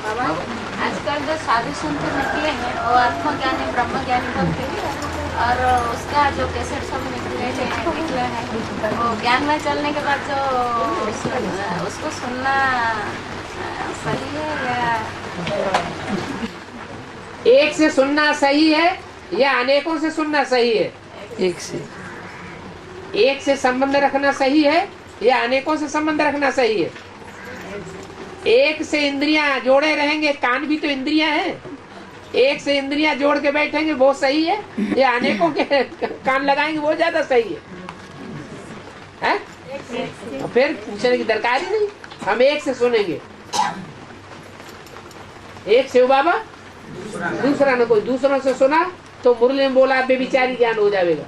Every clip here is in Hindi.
बाबा आजकल जो साधु संत निकले हैं वो आत्मज्ञानी ब्रह्मज्ञानी बनते हैं और उसका जो कैसेट सब निकले हैं वो ज्ञान में चलने के बाद जो उसको सुनना सही है या एक से सुनना सही है या अनेकों से सुनना सही है? एक से संबंध रखना सही है या अनेकों से संबंध रखना सही है? एक से इंद्रियां जोड़े रहेंगे, कान भी तो इंद्रियां हैं, एक से इंद्रियां जोड़ के बैठेंगे वो सही है या अनेकों के कान लगाएंगे वो ज्यादा सही है? तो फिर पूछने की दरकार ही नहीं, हम एक से सुनेंगे। एक से बाबा दूसरा न कोई, दूसरों से सुना तो मुरली में बोला बेविचारी ज्ञान हो जाएगा।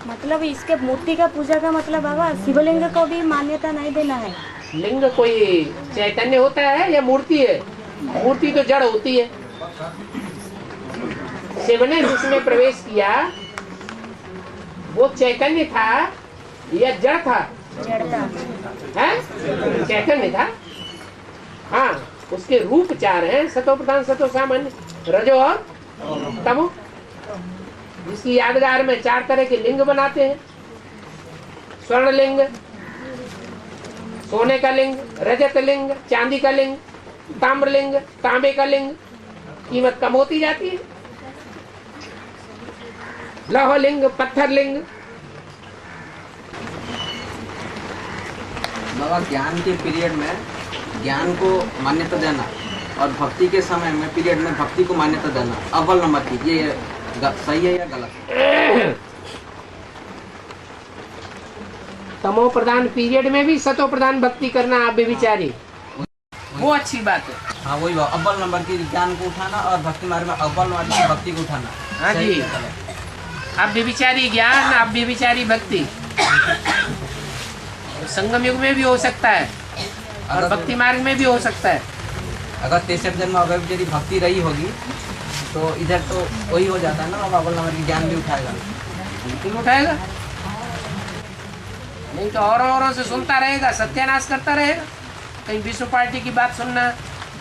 मतलब इसके मूर्ति का पूजा का मतलब बाबा शिवलिंग को भी मान्यता नहीं देना है। लिंग कोई चैतन्य होता है या मूर्ति है? मूर्ति तो जड़ होती है। शिव ने जिसमें प्रवेश किया वो चैतन्य था या जड़ था? जड़ था। है चैतन्य था। हाँ, उसके रूप चार हैं, सतो प्रधान सतो सामान्य रजो और तमो। जिसकी यादगार में 4 तरह के लिंग बनाते हैं। स्वर्ण लिंग, सोने का लिंग, रजत लिंग, चांदी का लिंग, ताम्र लिंग, तांबे का लिंग। कीमत कम होती जाती है। लौह लिंग, पत्थर लिंग। बाबा ज्ञान के पीरियड में ज्ञान को मान्यता देना और भक्ति के समय में पीरियड में भक्ति को मान्यता देना अव्वल नंबर की, ये सही है या गलत? तमो प्रधान पीरियड में भी सतो प्रधान भक्ति करना आप बेविचारी, वो अच्छी बात है। हाँ वही बात, अव्वल नंबर की ज्ञान को उठाना और भक्ति मार्ग में अव्वल नंबर की भक्ति को उठाना। हाँ जी, आप बेविचारी ज्ञान, आप बेविचारी भक्ति। संगम युग में भी हो सकता है और भक्ति मार्ग में भी हो सकता है। अगर 63 जन्म अगर यदि भक्ति रही होगी तो इधर तो वही हो जाता है ना, अब अव्वल नंबर की ज्ञान भी उठाएगा। बिल्कुल उठाएगा, नहीं तो औरों से सुनता रहेगा, सत्यानाश करता रहेगा। कहीं विश्व पार्टी की बात सुनना,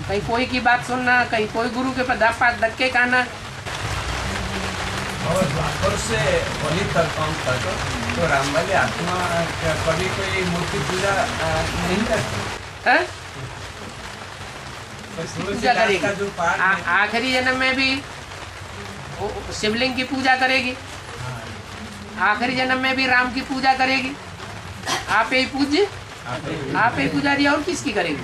कहीं कोई की बात सुनना, कहीं कोई गुरु के धक्के खाना। और द्वापर से होली तक तो राम वाली आत्मा कभी कोई मूर्ति पूजा नहीं करती है? पूजा करेगी। आखिरी जन्म में भी शिवलिंग की पूजा करेगी, आखिरी जन्म में भी राम की पूजा करेगी। आप ही पूज्य, आप ही पुजारी, और किसकी करेगी?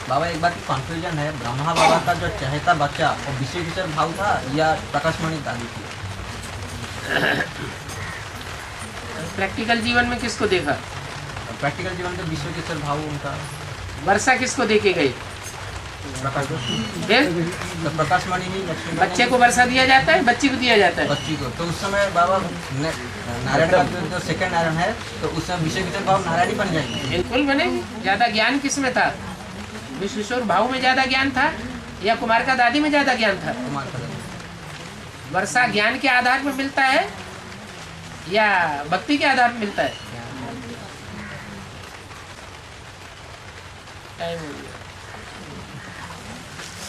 बाबा एक बात की कंफ्यूजन है, ब्रह्मा बाबा का जो चहेता बच्चा वो विश्व किशोर भाव था या प्रकाशमणि दादी थी? प्रैक्टिकल जीवन में किसको देखा? प्रैक्टिकल जीवन में विश्व किशोर भाव उनका। वर्षा किसको देके गई? फिर तो प्रकाशमणि ही लक्ष्मी बच्चे को वर्षा दिया जाता है, बच्ची को दिया जाता है। बच्ची को तो उस समय बाबा नारायण का जो सेकंड नारायण है तो उस समय विश्व किशोर भाव नारायणी बन जाएगी। बिल्कुल बनेगी। ज्यादा ज्ञान किस में था? विश्वेश्वर भाव में ज्यादा ज्ञान था या कुमार का दादी में ज्यादा ज्ञान था? कुमार का दादी। वर्षा ज्ञान के आधार पर मिलता है या भक्ति के आधार पर मिलता है? टाइम हो गया।